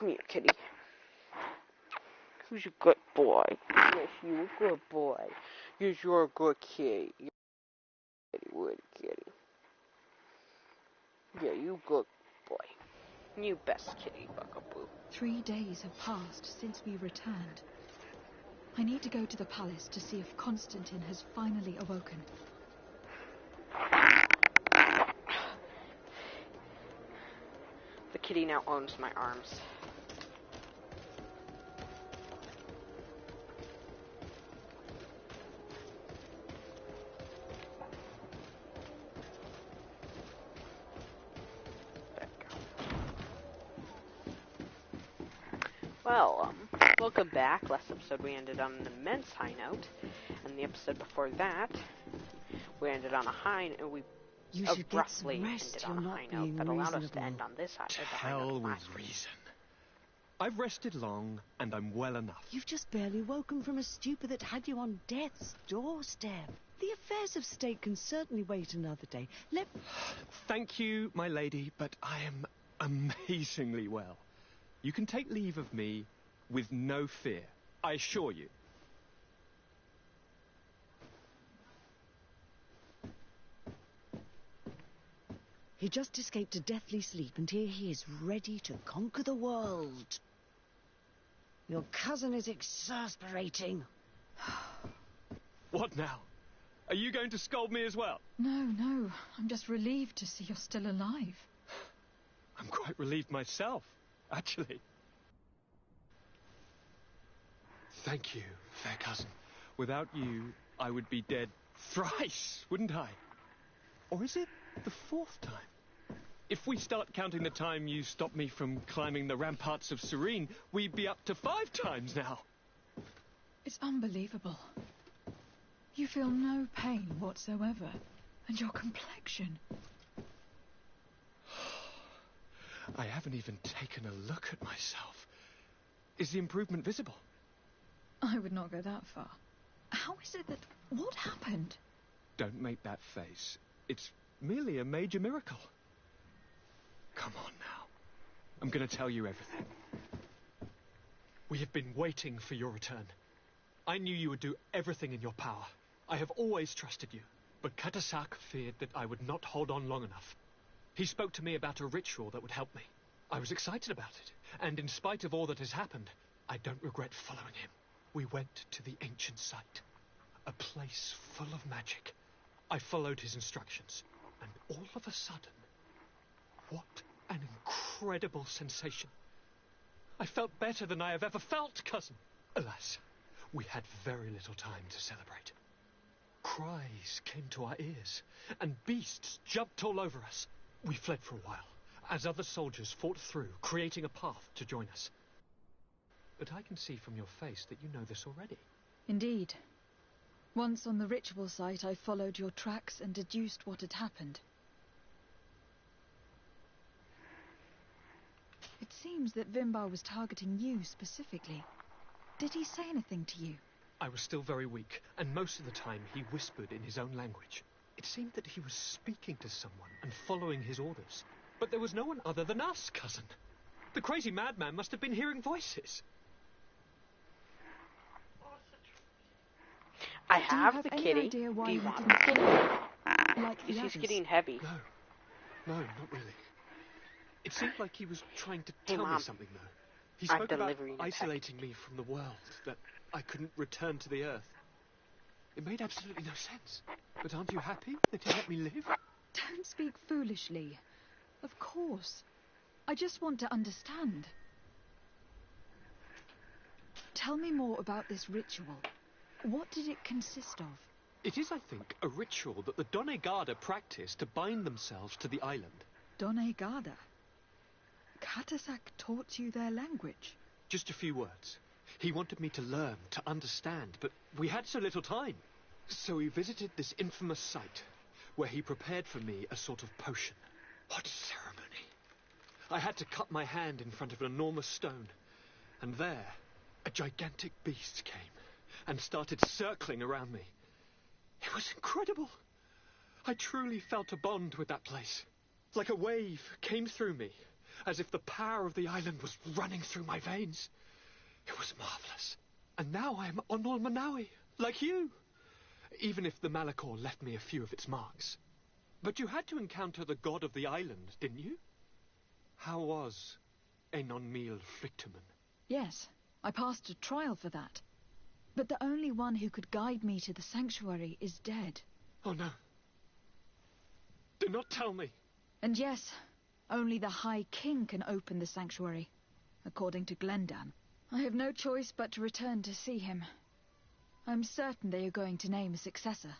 Come here, kitty. Who's a good boy? Yes, you a good boy. Yes, you're a good kitty. You're a good kitty. Yeah, you good boy. You best kitty, Bugaboo. 3 days have passed since we returned. I need to go to the palace to see if Constantine has finally awoken. The kitty now owns my arms. Well, welcome back. Last episode we ended on an immense high note, and the episode before that, we ended on a high note. We abruptly ended on a high note that allowed us to end on this high. To hell with reason. I've rested long, and I'm well enough. You've just barely woken from a stupor that had you on death's doorstep. The affairs of state can certainly wait another day. Thank you, my lady, but I am amazingly well. You can take leave of me with no fear, I assure you. He just escaped a deathly sleep, and here he is, ready to conquer the world. Your cousin is exasperating. What now? Are you going to scold me as well? No. I'm just relieved to see you're still alive. I'm quite relieved myself, actually. Thank you, fair cousin. Without you, I would be dead thrice, wouldn't I? Or is it the 4th time? If we start counting the time you stopped me from climbing the ramparts of Serene, we'd be up to 5 times now. It's unbelievable. You feel no pain whatsoever, and your complexion. I haven't even taken a look at myself. Is the improvement visible? I would not go that far. How is it that... What happened? Don't make that face. It's merely a major miracle. Come on now. I'm going to tell you everything. We have been waiting for your return. I knew you would do everything in your power. I have always trusted you. But Katasak feared that I would not hold on long enough. He spoke to me about a ritual that would help me. I was excited about it. And in spite of all that has happened, I don't regret following him. We went to the ancient site. A place full of magic. I followed his instructions. And all of a sudden... What an incredible sensation. I felt better than I have ever felt, cousin. Alas, we had very little time to celebrate. Cries came to our ears, and beasts jumped all over us. We fled for a while, as other soldiers fought through, creating a path to join us. But I can see from your face that you know this already. Indeed. Once on the ritual site, I followed your tracks and deduced what had happened. It seems that Vimbar was targeting you specifically. Did he say anything to you? I was still very weak, and most of the time he whispered in his own language. It seemed that he was speaking to someone and following his orders. But there was no one other than us, cousin. The crazy madman must have been hearing voices. I have the kitty. Do you want the kitty? Like the He's others? getting heavy. No, not really. It seemed like he was trying to Hey, tell me Mom. something, though. He I'm spoke about delivering a isolating me from the world, that I couldn't return to the Earth. It made absolutely no sense. But aren't you happy that he let me live? Don't speak foolishly. Of course. I just want to understand. Tell me more about this ritual. What did it consist of? It is, I think, a ritual that the Donegada practice to bind themselves to the island. Donegada. Katasak taught you their language. Just a few words. He wanted me to learn, to understand, but we had so little time. So we visited this infamous site, where he prepared for me a sort of potion. What ceremony! I had to cut my hand in front of an enormous stone, and there, a gigantic beast came and started circling around me. It was incredible. I truly felt a bond with that place. Like a wave came through me. as if the power of the island was running through my veins. It was marvelous. And now I am Onol Manawi, like you. Even if the Malachor left me a few of its marks. But you had to encounter the god of the island, didn't you? How was Enon Mil Frictamen? Yes, I passed a trial for that. But the only one who could guide me to the sanctuary is dead. Oh no. Do not tell me. And yes, only the High King can open the sanctuary, according to Glendan. I have no choice but to return to see him. I'm certain they are going to name a successor.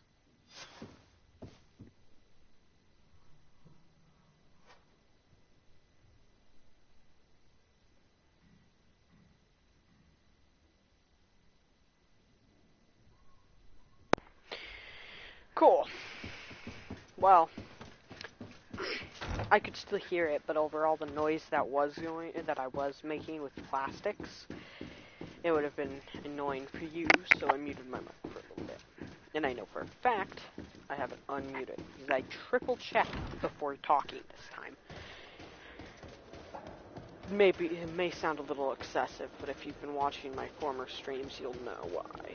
Cool. Well, I could still hear it, but over all the noise that I was making with plastics, it would have been annoying for you, so I muted my mic for a little bit. And I know for a fact I have it unmuted, because I triple-checked before talking this time. Maybe it may sound a little excessive, but if you've been watching my former streams, you'll know why.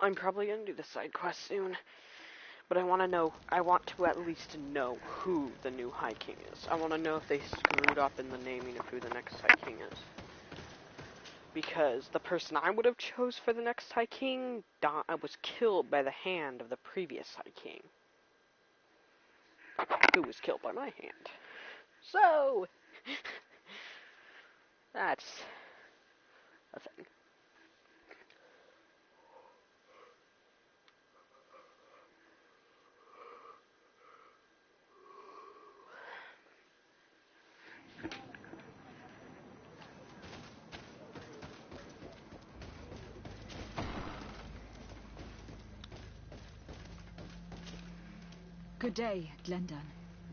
I'm probably going to do the side quest soon, but I want to at least know who the new High King is. I want to know if they screwed up in the naming of who the next High King is. Because the person I would have chose for the next High King was killed by the hand of the previous High King, who was killed by my hand. So, that's a thing. Good day, Glendan.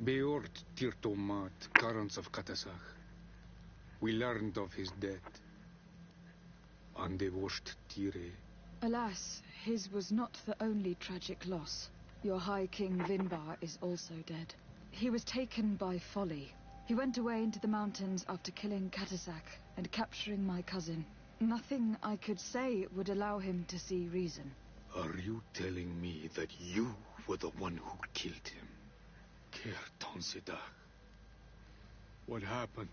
Beort Tirtomat, currents of Katasach. We learned of his death. Andevosht Tire. Alas, his was not the only tragic loss. Your High King Vinbar is also dead. He was taken by folly. He went away into the mountains after killing Katasach and capturing my cousin. Nothing I could say would allow him to see reason. Are you telling me that you were the one who killed him? Kertonsidach. What happened?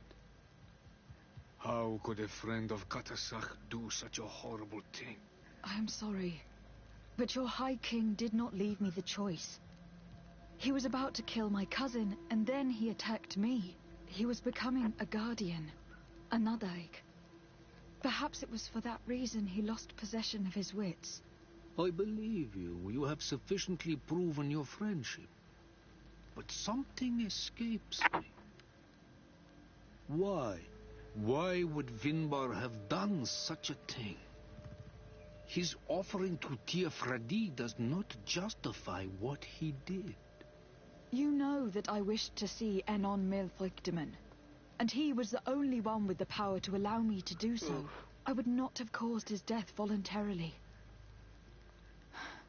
How could a friend of Katasach do such a horrible thing? I am sorry, but your High King did not leave me the choice. He was about to kill my cousin, and then he attacked me. He was becoming a guardian, a Nadaig. Perhaps it was for that reason he lost possession of his wits. I believe you. You have sufficiently proven your friendship. But something escapes me. Why? Why would Vinbar have done such a thing? His offering to Tiafradi does not justify what he did. You know that I wished to see Enon Milfrictamen, and he was the only one with the power to allow me to do so. I would not have caused his death voluntarily.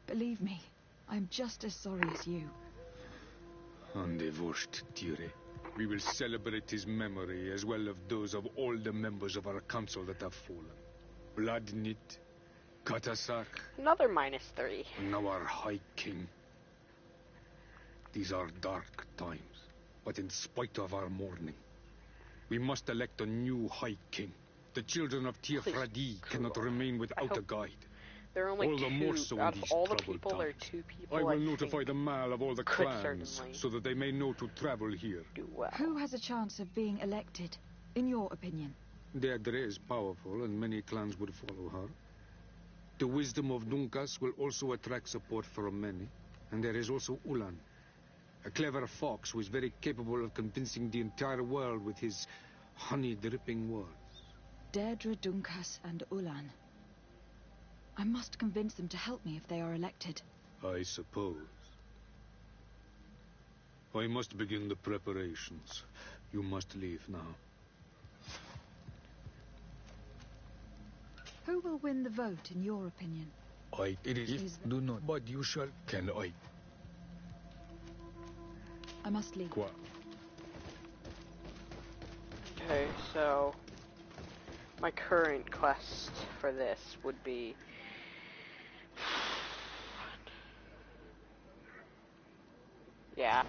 Believe me, I'm just as sorry as you. Andevosht Tire. We will celebrate his memory as well as those of all the members of our council that have fallen. Vladnit, Katasach. Another -3. And now our High King. These are dark times, but in spite of our mourning, we must elect a new High King. The children of Tiafradi cannot remain without a guide. There are only all the more so out in of these all the troubled people, there are times. 2 people I will notify the Mal of all the could clans, certainly so that they may know to travel here. do well. Who has a chance of being elected, in your opinion? Deirdre is powerful, and many clans would follow her. The wisdom of Dunkas will also attract support from many, and there is also Ulan, a clever fox who is very capable of convincing the entire world with his honey-dripping words. Deirdre, Dunkas, and Ulan. I must convince them to help me if they are elected. I suppose. I must begin the preparations. You must leave now. Who will win the vote, in your opinion? It is do not, but you shall can I must leave. Qua. Okay, so my current quest for this would be yeah,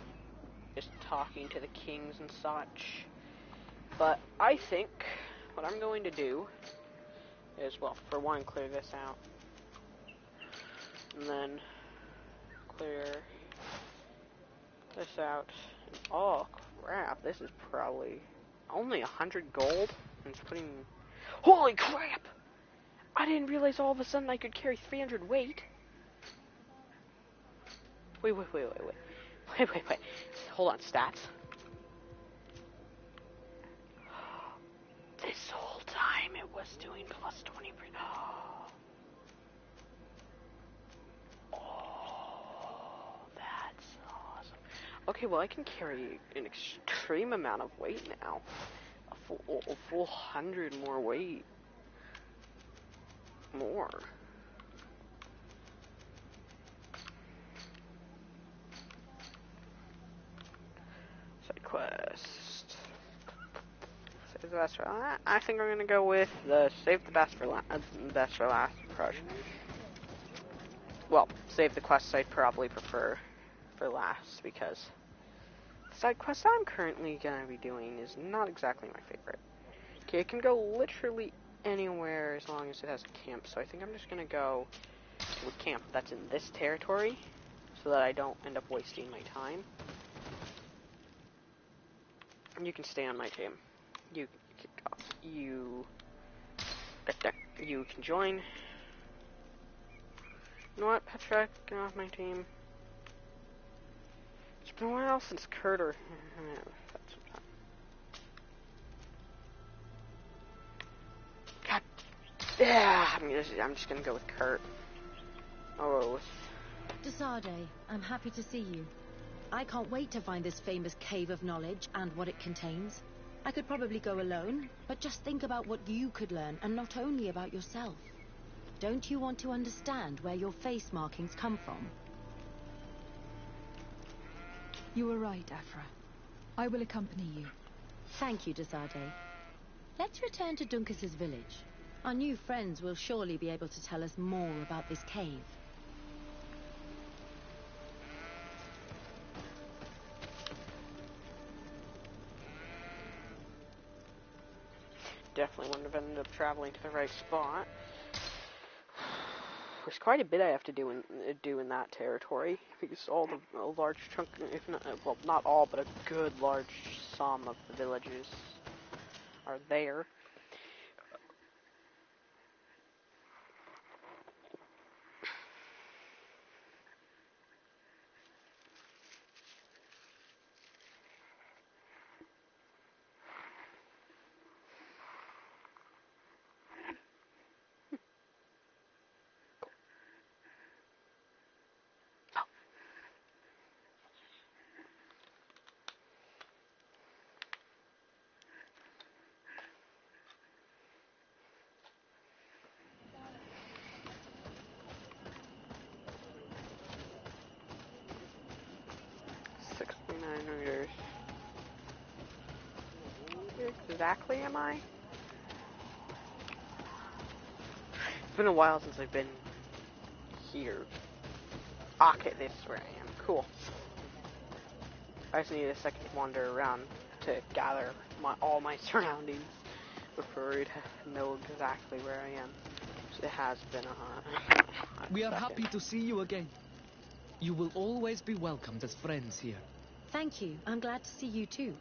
just talking to the kings and such. But I think what I'm going to do is, well, for one, clear this out. And then clear this out. And, oh, crap. This is probably only 100 gold. And it's putting... Holy crap! I didn't realize all of a sudden I could carry 300 weight. Wait. Hold on, stats. This whole time it was doing plus 20%. Oh, that's awesome. Okay, well I can carry an extreme amount of weight now. A full 100 more weight. More. Side quest. Save the best for last. I think I'm gonna go with the save the best for last approach. Well, save the quest I'd probably prefer for last, because the side quest I'm currently gonna be doing is not exactly my favorite. Okay, it can go literally anywhere as long as it has a camp, so I think I'm just gonna go to a camp that's in this territory so that I don't end up wasting my time. And you can stay on my team. You can join. You know what, Petra, get off my team. It's been a while since Kurt or... God, yeah, I'm just gonna go with Kurt. Oh, Desade, I'm happy to see you. I can't wait to find this famous cave of knowledge and what it contains. I could probably go alone, but just think about what you could learn, and not only about yourself. Don't you want to understand where your face markings come from? You were right, Afra. I will accompany you. Thank you, Desade. Let's return to Duncas's village. Our new friends will surely be able to tell us more about this cave. definitely wouldn't have ended up traveling to the right spot. There's quite a bit I have to do in that territory, because all the a large chunk, if not, well, not all, but a good large sum of the villages are there. Where exactly am I? It's been a while since I've been here. Okay, this is where I am. Cool. I just need a second to wander around to gather all my surroundings before we'd know exactly where I am. It has been a We are happy to see you again. You will always be welcomed as friends here. Thank you. I'm glad to see you too.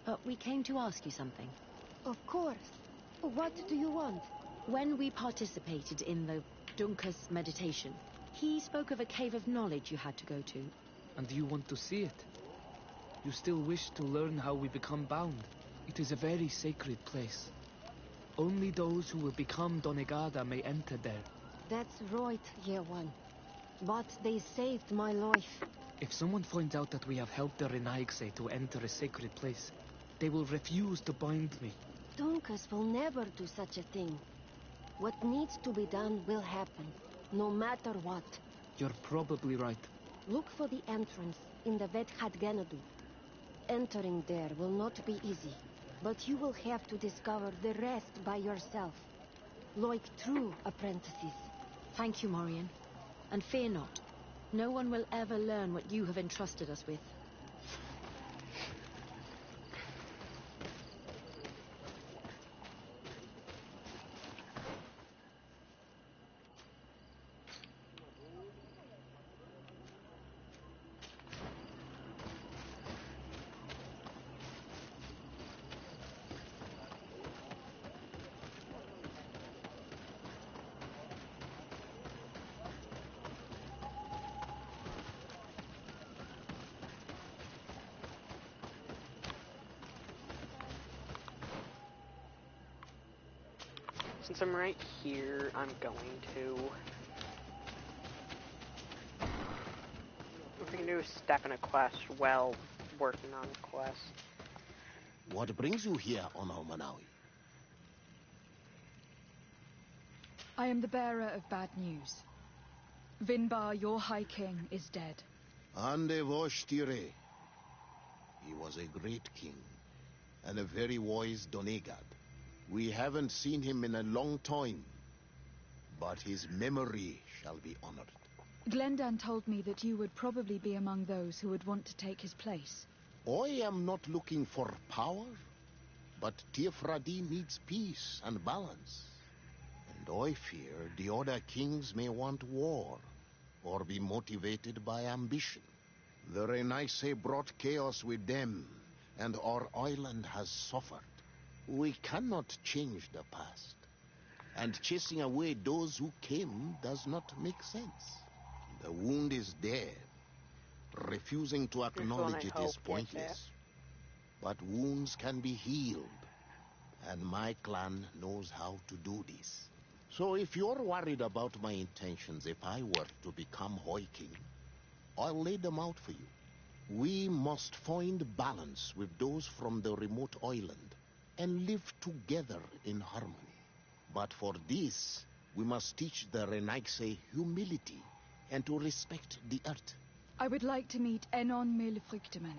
But we came to ask you something. Of course. What do you want? When we participated in the Duncas meditation, he spoke of a cave of knowledge you had to go to. And you want to see it? You still wish to learn how we become bound? It is a very sacred place. Only those who will become Donegada may enter there. That's right, Year One. But they saved my life. If someone finds out that we have helped the Renaigse to enter a sacred place, they will refuse to bind me. Duncas will never do such a thing. What needs to be done will happen, no matter what. You're probably right. Look for the entrance in the Vedhat Genadu. Entering there will not be easy, but you will have to discover the rest by yourself, like true apprentices. Thank you, Morian. And fear not. No one will ever learn what you have entrusted us with. Since I'm right here, I'm going to... What we can do is step in a quest while working on a quest. What brings you here, Ono Manawi? I am the bearer of bad news. Vinbar, your High King, is dead. Ande vosh tire. He was a great king, and a very wise Donegad. We haven't seen him in a long time, but his memory shall be honored. Glendan told me that you would probably be among those who would want to take his place. I am not looking for power, but Tifradi needs peace and balance. And I fear the other kings may want war, or be motivated by ambition. The Renaise brought chaos with them, and our island has suffered. We cannot change the past, and chasing away those who came does not make sense. The wound is there. Refusing to acknowledge it is pointless. But wounds can be healed, and my clan knows how to do this. So if you're worried about my intentions if I were to become High King, I'll lay them out for you. We must find balance with those from the remote island and live together in harmony. But for this, we must teach the Renaise humility and to respect the earth. I would like to meet Enon Milfrichteman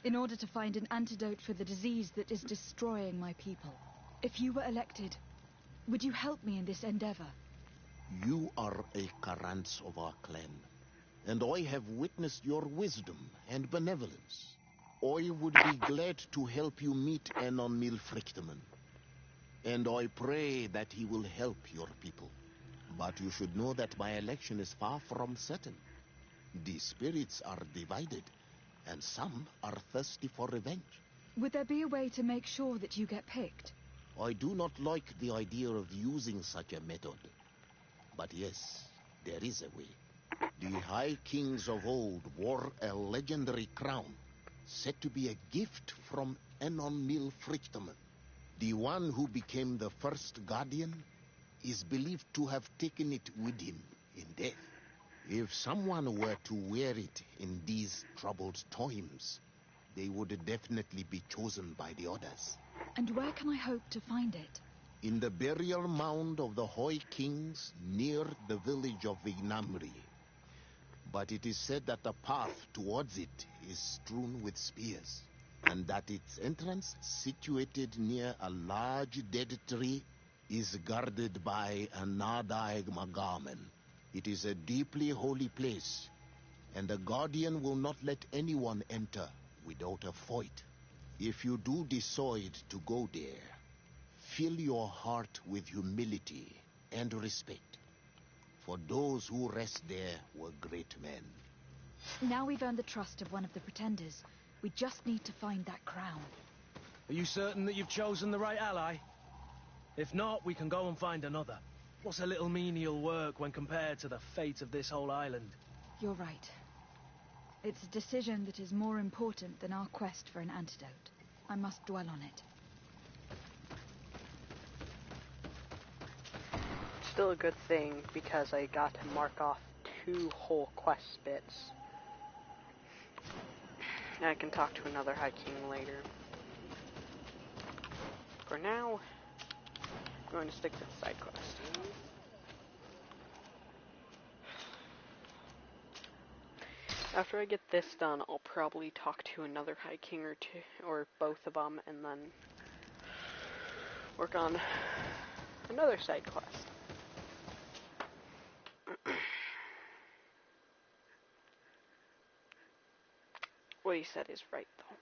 in order to find an antidote for the disease that is destroying my people. If you were elected, would you help me in this endeavor? You are a Karants of our clan, and I have witnessed your wisdom and benevolence. I would be glad to help you meet Enon Milfrichteman, and I pray that he will help your people. But you should know that my election is far from certain. The spirits are divided, and some are thirsty for revenge. Would there be a way to make sure that you get picked? I do not like the idea of using such a method. But yes, there is a way. The High Kings of old wore a legendary crown, said to be a gift from Enon Milfrichteman. The one who became the first guardian is believed to have taken it with him in death. If someone were to wear it in these troubled times, they would definitely be chosen by the others. And where can I hope to find it? In the burial mound of the High Kings near the village of Vignamri. But it is said that the path towards it is strewn with spears, and that its entrance, situated near a large dead tree, is guarded by a Nadaig Magamen. It is a deeply holy place, and the Guardian will not let anyone enter without a fight. If you do decide to go there, fill your heart with humility and respect, for those who rest there were great men. Now we've earned the trust of one of the pretenders. We just need to find that crown. Are you certain that you've chosen the right ally? If not, we can go and find another. What's a little menial work when compared to the fate of this whole island? You're right. It's a decision that is more important than our quest for an antidote. I must dwell on it. Still a good thing, because I got to mark off 2 whole quest bits. And I can talk to another High King later. For now, I'm going to stick to the side quest. After I get this done, I'll probably talk to another High King or two, or both of them, and then work on another side quest. What he said is right, though.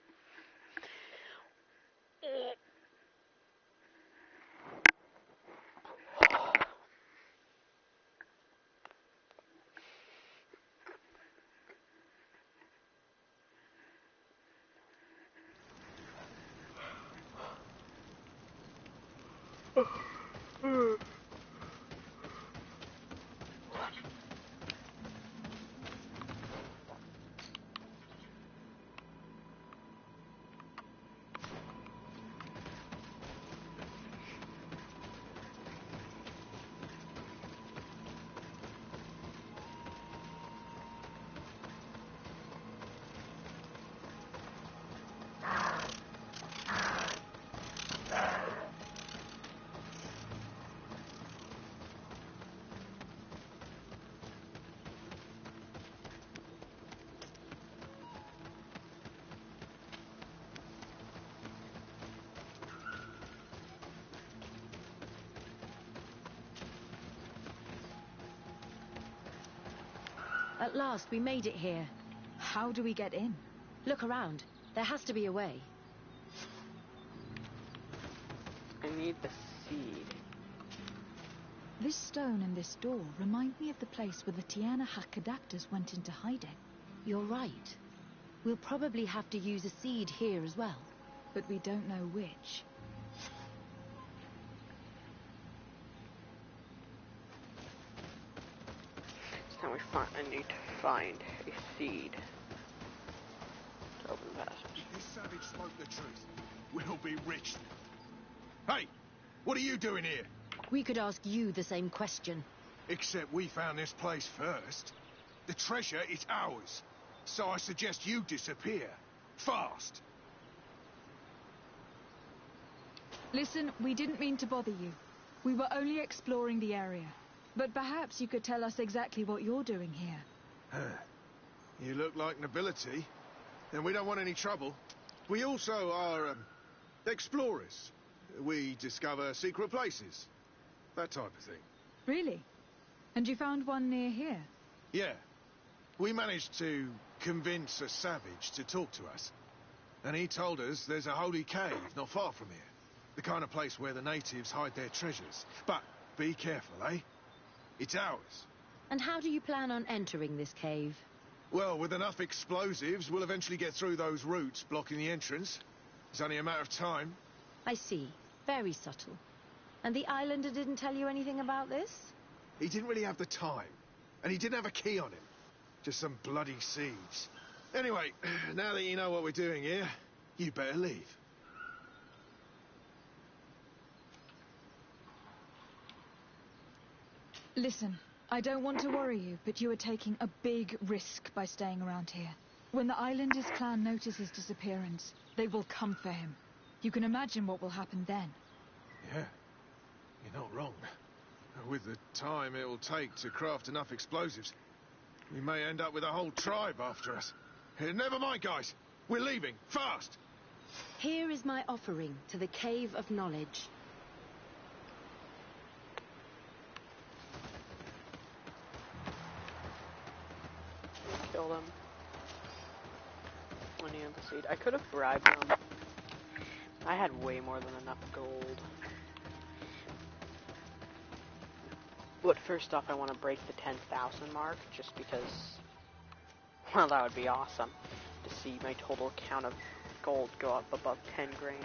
At last, we made it here. How do we get in? Look around. There has to be a way. I need the seed. This stone and this door remind me of the place where the Tiana Hakkadactors went into hiding. You're right. We'll probably have to use a seed here as well. But we don't know which. So now I need to find a seed to open the passage. This savage spoke the truth. We'll be rich. Hey, what are you doing here? We could ask you the same question. Except we found this place first. The treasure is ours. So I suggest you disappear. Fast. Listen, we didn't mean to bother you. We were only exploring the area. But perhaps you could tell us exactly what you're doing here. You look like nobility. And we don't want any trouble. We also are, explorers. We discover secret places. That type of thing. Really? And you found one near here? Yeah. We managed to convince a savage to talk to us. And he told us there's a holy cave not far from here. The kind of place where the natives hide their treasures. But be careful, eh? It's ours. And how do you plan on entering this cave? Well, with enough explosives, we'll eventually get through those roots blocking the entrance. It's only a matter of time. I see. Very subtle. And the islander didn't tell you anything about this? He didn't really have the time. And he didn't have a key on him. Just some bloody seeds. Anyway, now that you know what we're doing here, you better leave. Listen, I don't want to worry you, but you are taking a big risk by staying around here. When the Islanders clan notice his disappearance, they will come for him. You can imagine what will happen then. Yeah, you're not wrong. With the time it'll take to craft enough explosives, we may end up with a whole tribe after us. Never mind, guys. We're leaving. Fast! Here is my offering to the Cave of Knowledge. Kill them. I need the seed. I could have bribed them. I had way more than enough gold. But first off, I want to break the 10,000 mark, just because, well, that would be awesome, to see my total count of gold go up above 10 grand.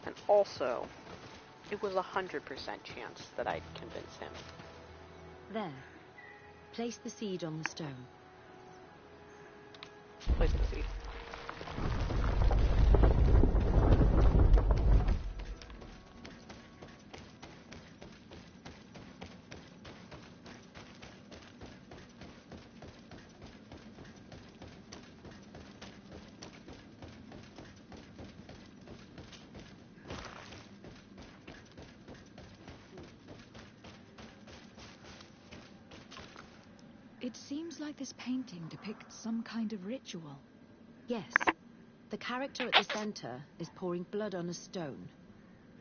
And also, it was 100% chance that I'd convince him. There. Place the seed on the stone. Place the seed. It seems like this painting depicts some kind of ritual. Yes. The character at the center is pouring blood on a stone.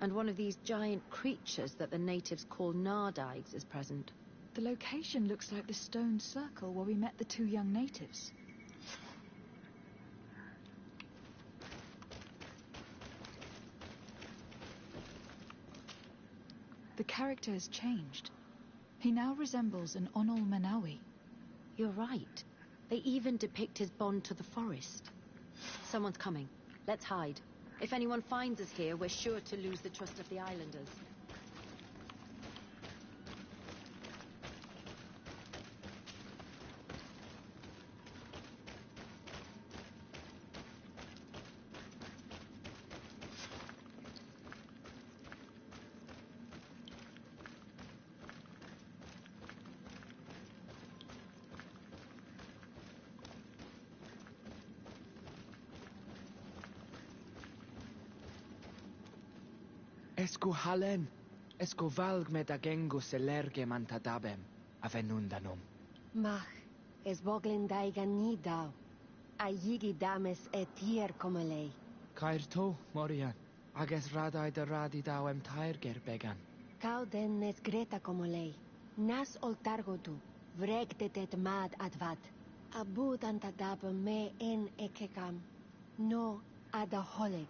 And one of these giant creatures that the natives call Nardives is present. The location looks like the stone circle where we met the 2 young natives. The character has changed. He now resembles an Onol Manawi. You're right. They even depict his bond to the forest. Someone's coming. Let's hide. If anyone finds us here, we're sure to lose the trust of the islanders. Esco halen, esco valg med agengo selerge mantadabem, avenundanum. Mach, es boglin daigan ni dau. A yigi dames etier como lei. Cair to, Morian, ages radai de radi dauem tairger began. Cau den nes greta como lei. Nas oltargodu, vregdetet mad advat. Abud antadab me en ekekam. No adaholeg.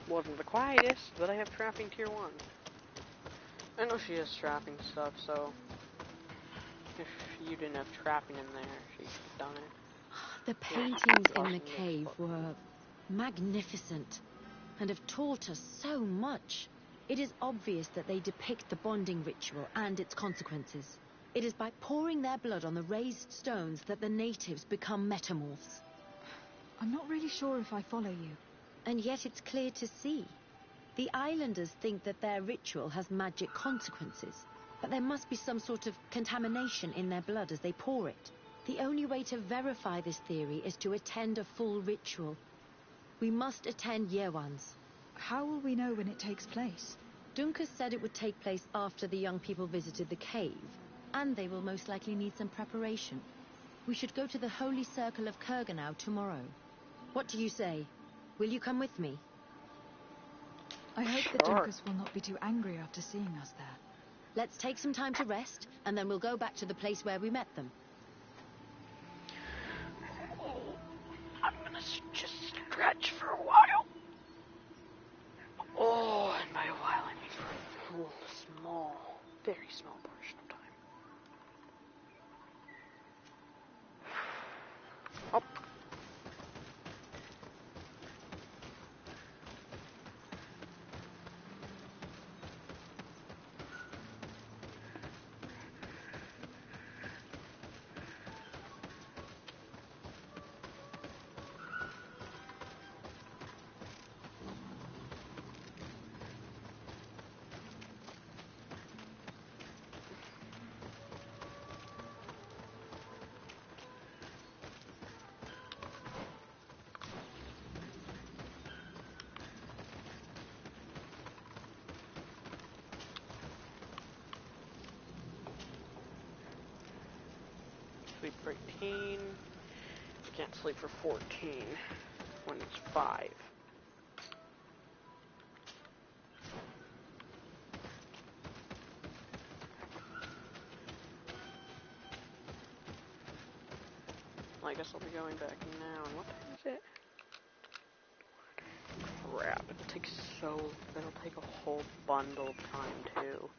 Wasn't the quietest, but I have trapping tier 1. I know she has trapping stuff, so if you didn't have trapping in there, she should have done it. The paintings in the cave were magnificent and have taught us so much. It is obvious that they depict the bonding ritual and its consequences. It is by pouring their blood on the raised stones that the natives become metamorphs. I'm not really sure if I follow you. And yet it's clear to see. The islanders think that their ritual has magic consequences, but there must be some sort of contamination in their blood as they pour it. The only way to verify this theory is to attend a full ritual. We must attend Yewan's. How will we know when it takes place? Duncan said it would take place after the young people visited the cave, and they will most likely need some preparation. We should go to the Holy Circle of Kurganau tomorrow. What do you say? Will you come with me? I hope the Dukas will not be too angry after seeing us there. Let's take some time to rest, and then we'll go back to the place where we met them. I'm gonna just stretch for a while. Oh, and by a while I mean for a small, very small portion of time. Oh. Sleep for 18. I can't sleep for 14 when it's 5. Well, I guess I'll be going back now. And what time is it? Crap, it'll take a whole bundle of time too.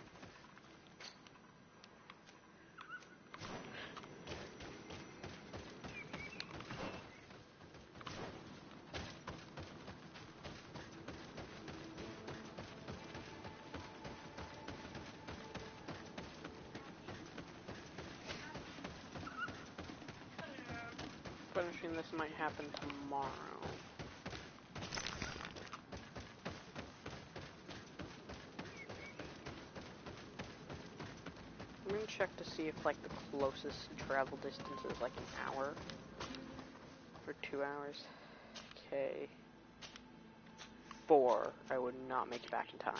Finishing this might happen tomorrow. gonna check to see if, like, the closest travel distance is, like, an hour. For 2 hours. Okay. 4, I would not make it back in time.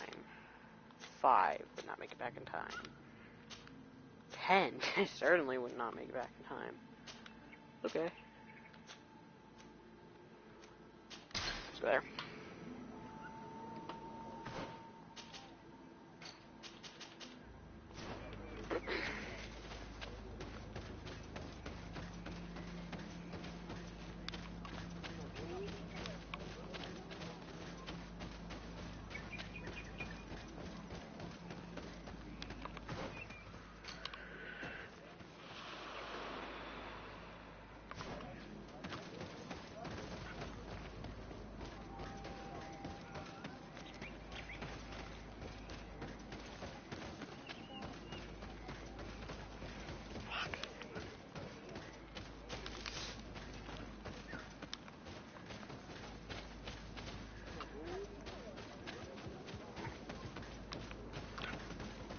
5, would not make it back in time. 10, I certainly would not make it back in time. Okay. Let's go there.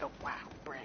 Oh, wow, brain.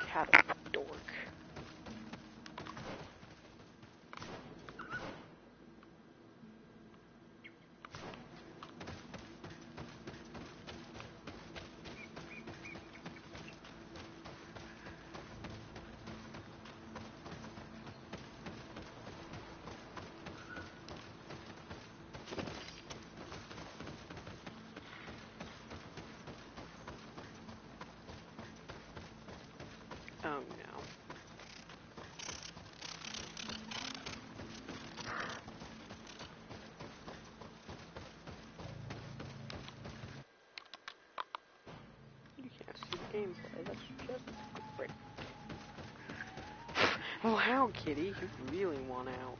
Cat is a dork. Oh no. You can't see the gameplay, that's just great. Wow, kitty, you really want out.